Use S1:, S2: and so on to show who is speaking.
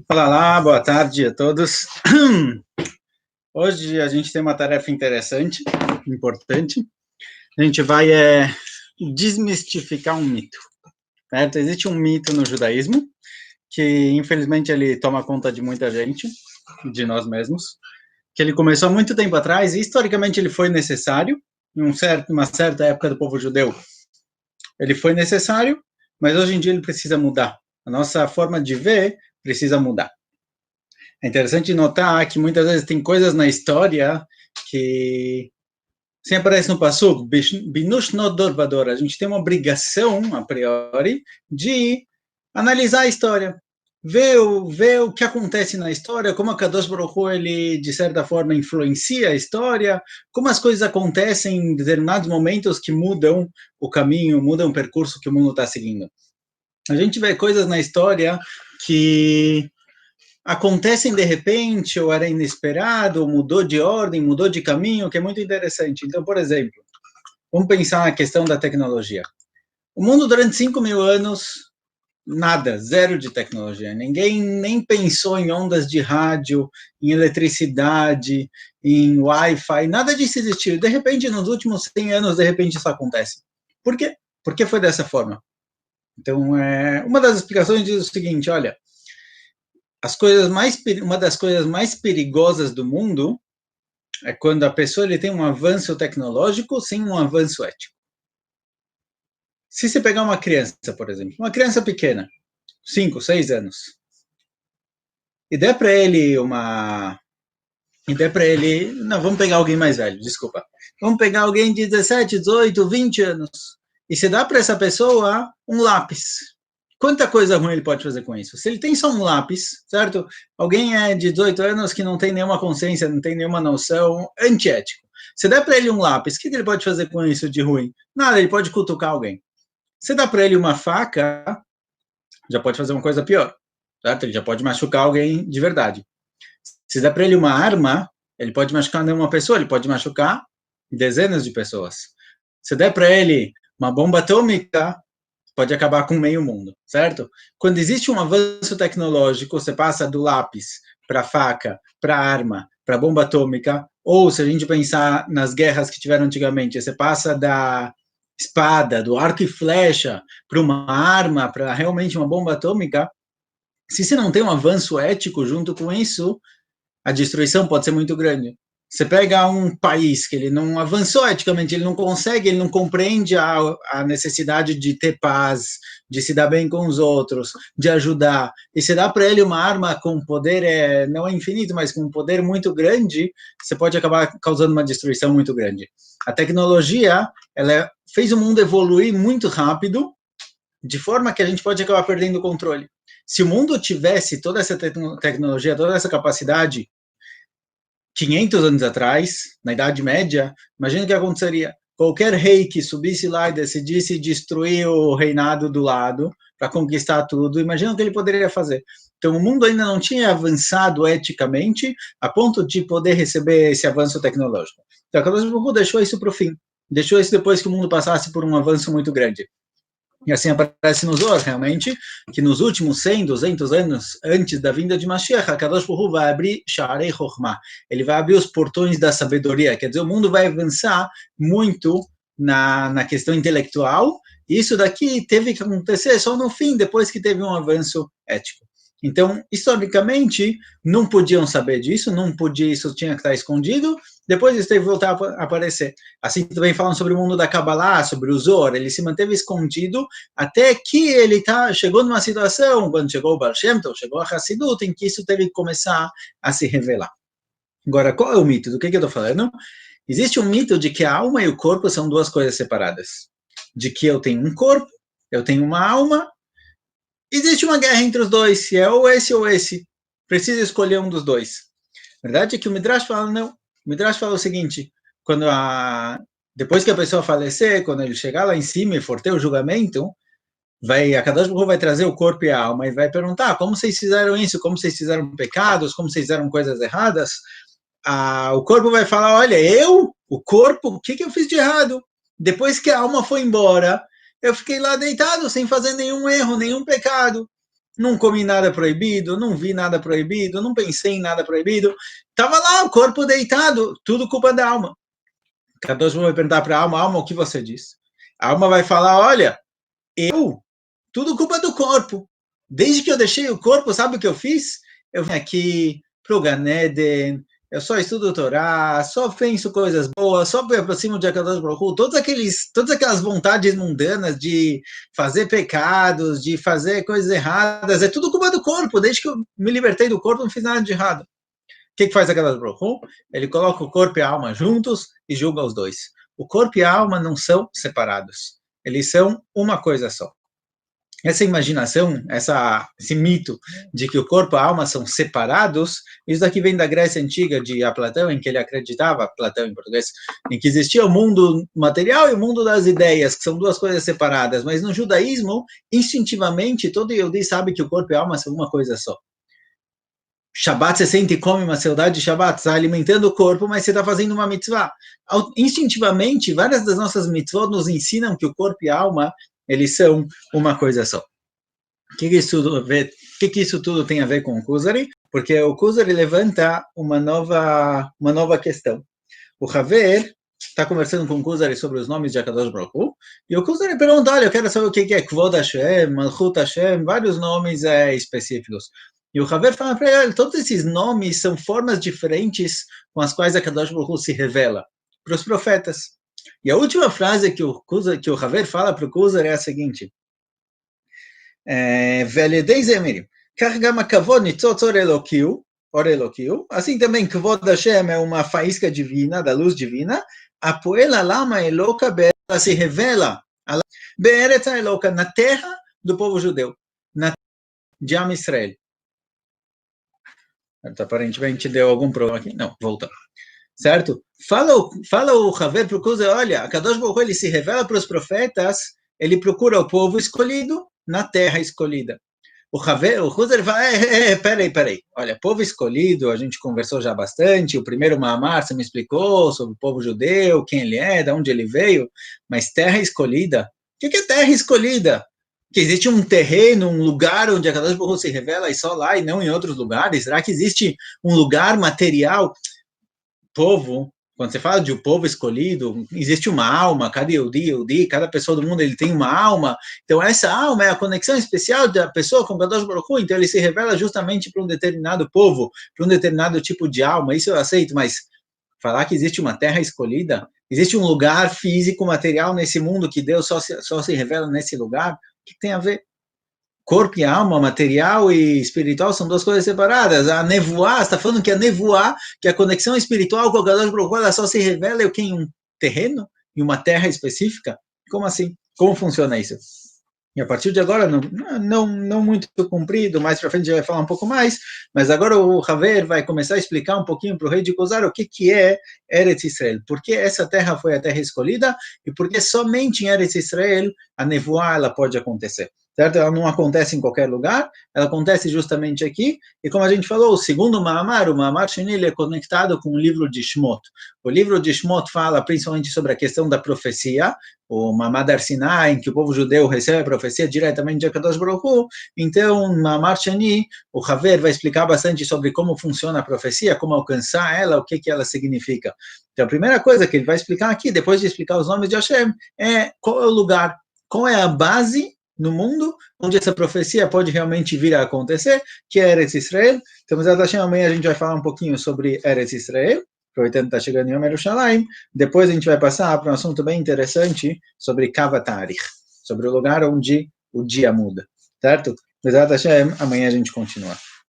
S1: Olá lá, boa tarde a todos. Hoje a gente tem uma tarefa interessante, importante. A gente vai desmistificar um mito, certo? Existe um mito no judaísmo que, infelizmente, ele toma conta de muita gente, de nós mesmos, que ele começou há muito tempo atrás e, historicamente, ele foi necessário, em uma certa época do povo judeu. Ele foi necessário, mas hoje em dia ele precisa mudar. A nossa forma de ver precisa mudar. É interessante notar que muitas vezes tem coisas na história que sempre aparece no Passuco, Binush Nodor Vador. A gente tem uma obrigação, a priori, de analisar a história. Ver o que acontece na história, como a Kadosh Baruch Hu, ele, de certa forma, influencia a história, como as coisas acontecem em determinados momentos que mudam o caminho, mudam o percurso que o mundo está seguindo. A gente vê coisas na história que acontecem de repente, ou era inesperado, ou mudou de ordem, mudou de caminho, que é muito interessante. Então, por exemplo, vamos pensar na questão da tecnologia. O mundo, durante 5.000 anos, nada, zero de tecnologia. Ninguém nem pensou em ondas de rádio, em eletricidade, em Wi-Fi, nada disso existiu. De repente, nos últimos 100 anos, de repente, isso acontece. Por quê? Por que foi dessa forma? Então, uma das explicações diz o seguinte, olha, uma das coisas mais perigosas do mundo é quando a pessoa ele tem um avanço tecnológico sem um avanço ético. Se você pegar uma criança, por exemplo, uma criança pequena, 5, 6 anos, e der para ele uma. E der para ele. Não, vamos pegar alguém mais velho, desculpa. Vamos pegar alguém de 17, 18, 20 anos. E se dá para essa pessoa um lápis. Quanta coisa ruim ele pode fazer com isso? Se ele tem só um lápis, certo? Alguém é de 18 anos que não tem nenhuma consciência, não tem nenhuma noção, antiético. Se der para ele um lápis, o que ele pode fazer com isso de ruim? Nada, ele pode cutucar alguém. Se dá para ele uma faca, já pode fazer uma coisa pior, certo? Ele já pode machucar alguém de verdade. Se dá para ele uma arma, ele pode machucar não uma pessoa, ele pode machucar dezenas de pessoas. Se der para ele uma bomba atômica, pode acabar com meio mundo, certo? Quando existe um avanço tecnológico, você passa do lápis para a faca, para a arma, para a bomba atômica, ou se a gente pensar nas guerras que tiveram antigamente, você passa da espada, do arco e flecha, para uma arma, para realmente uma bomba atômica, se você não tem um avanço ético junto com isso, a destruição pode ser muito grande. Você pega um país que ele não avançou eticamente, ele não consegue, ele não compreende a necessidade de ter paz, de se dar bem com os outros, de ajudar, e você dá para ele uma arma com poder, não é infinito, mas com um poder muito grande, você pode acabar causando uma destruição muito grande. A tecnologia, ela fez o mundo evoluir muito rápido, de forma que a gente pode acabar perdendo o controle. Se o mundo tivesse toda essa tecnologia, toda essa capacidade, 500 anos atrás, na Idade Média, imagina o que aconteceria. Qualquer rei que subisse lá e decidisse destruir o reinado do lado para conquistar tudo, imagina o que ele poderia fazer. Então, o mundo ainda não tinha avançado eticamente a ponto de poder receber esse avanço tecnológico. Então, a Kadosh Baruch Hu deixou isso para o fim. Deixou isso depois que o mundo passasse por um avanço muito grande. E assim aparece nos Zohar, realmente, que nos últimos 100, 200 anos antes da vinda de Mashiach, a Kadosh Baruch Hu vai abrir Sha'arei Chokhmah. Ele vai abrir os portões da sabedoria. Quer dizer, o mundo vai avançar muito na questão intelectual. E isso daqui teve que acontecer só no fim, depois que teve um avanço ético. Então, historicamente, não podiam saber disso, não podia, isso tinha que estar escondido. Depois isso teve que voltar a aparecer. Assim também falam sobre o mundo da Kabbalah, sobre o Zohar, ele se manteve escondido até que ele chegou numa situação, quando chegou o Baal Shem Tov, chegou a Hassidut, em que isso teve que começar a se revelar. Agora, qual é o mito? Do que eu estou falando? Existe um mito de que a alma e o corpo são duas coisas separadas. De que eu tenho um corpo, eu tenho uma alma, existe uma guerra entre os dois, se é ou esse ou esse. Precisa escolher um dos dois. A verdade é que o Midrash fala, não. O Midrash fala o seguinte, depois que a pessoa falecer, quando ele chegar lá em cima e for ter o julgamento, a Kadosh Baruch Hu vai trazer o corpo e a alma e vai perguntar como vocês fizeram isso, como vocês fizeram pecados, como vocês fizeram coisas erradas. O corpo vai falar, olha, o corpo, o que eu fiz de errado? Depois que a alma foi embora, eu fiquei lá deitado, sem fazer nenhum erro, nenhum pecado. não comi nada proibido, não vi nada proibido, não pensei em nada proibido. Estava lá o corpo deitado, tudo culpa da alma. Kadosh vai perguntar para a alma, alma, o que você diz? A alma vai falar, olha, tudo culpa do corpo. Desde que eu deixei o corpo, sabe o que eu fiz? Eu vim aqui pro Ganeden, eu só estudo Torá, só penso coisas boas, só me aproximo de Akadosh Baruch Hu, todas aquelas vontades mundanas de fazer pecados, de fazer coisas erradas, é tudo culpa do corpo. Desde que eu me libertei do corpo, não fiz nada de errado. O que faz Akadosh Baruch Hu? Ele coloca o corpo e a alma juntos e julga os dois. O corpo e a alma não são separados. Eles são uma coisa só. Essa imaginação, esse mito de que o corpo e a alma são separados, isso daqui vem da Grécia Antiga, de Platão, em que ele acreditava, Platão em português, em que existia o mundo material e o mundo das ideias, que são duas coisas separadas. Mas no judaísmo, instintivamente, todo Yehudi sabe que o corpo e a alma são uma coisa só. Shabbat, você sente e come uma saudade de Shabbat, está alimentando o corpo, mas você está fazendo uma mitzvah. Instintivamente, várias das nossas mitzvot nos ensinam que o corpo e a alma, eles são uma coisa só. O que isso tudo tem a ver com o Kuzari? Porque o Kuzari levanta uma nova questão. O Haver está conversando com o Kuzari sobre os nomes de Akadosh Baruch Hu, e o Kuzari pergunta, olha, eu quero saber o que é Kvod Hashem, Malchut Hashem, vários nomes específicos. E o Haver fala para ele, todos esses nomes são formas diferentes com as quais Akadosh Baruch Hu se revela para os profetas. E a última frase que o Haver fala para o Kuzari é a seguinte, assim também Kvod Hashem é uma faísca divina, da luz divina, a poela lama eloca, ela se revela Be'eretz eloca, na terra do povo judeu, na terra de Am Israel. Aparentemente deu algum problema aqui. Não, volta. Certo? Fala o Haver para o Kuzer, olha, a Kadosh Baruch Hu, ele se revela para os profetas, ele procura o povo escolhido na terra escolhida. O Kuzer fala, peraí. Olha, povo escolhido, a gente conversou já bastante, o primeiro Maamar, você me explicou sobre o povo judeu, quem ele é, de onde ele veio, mas terra escolhida? O que é terra escolhida? Que existe um terreno, um lugar onde a Kadosh Baruch Hu se revela e só lá e não em outros lugares? Será que existe um lugar material? Povo, quando você fala de um povo escolhido, existe uma alma, cada Yehudi, cada pessoa do mundo ele tem uma alma, então essa alma é a conexão especial da pessoa com o Kadosh Baruch Hu, então ele se revela justamente para um determinado povo, para um determinado tipo de alma, isso eu aceito, mas falar que existe uma terra escolhida, existe um lugar físico, material nesse mundo que Deus só se revela nesse lugar, o que tem a ver? Corpo e alma, material e espiritual são duas coisas separadas. A nevoá, está falando que a nevoá, que a conexão espiritual com o Kadosh Baruch Hu, ela só se revela em um terreno, em uma terra específica? Como assim? Como funciona isso? E a partir de agora, não muito comprido, mais para frente a gente vai falar um pouco mais, mas agora o Haver vai começar a explicar um pouquinho para o rei de Kuzar o que é Eretz Israel, por que essa terra foi a terra escolhida e por que somente em Eretz Israel a nevoá ela pode acontecer. Certo? Ela não acontece em qualquer lugar, ela acontece justamente aqui, e como a gente falou, o segundo Maamar, o Maamar Sheni, ele é conectado com o livro de Shmot. O livro de Shmot fala principalmente sobre a questão da profecia, o Mamad Ar-Sinai, em que o povo judeu recebe a profecia diretamente de Akadosh Baruch Hu. Então, Maamar Sheni, o Haver vai explicar bastante sobre como funciona a profecia, como alcançar ela, o que ela significa. Então, a primeira coisa que ele vai explicar aqui, depois de explicar os nomes de Hashem, é qual é o lugar, qual é a base no mundo, onde essa profecia pode realmente vir a acontecer, que é Eretz Israel. Então, amanhã a gente vai falar um pouquinho sobre Eretz Israel, aproveitando que está chegando em Yom Yerushalayim. Depois a gente vai passar para um assunto bem interessante sobre Kavatarich, sobre o lugar onde o dia muda, certo? Amanhã a gente continua.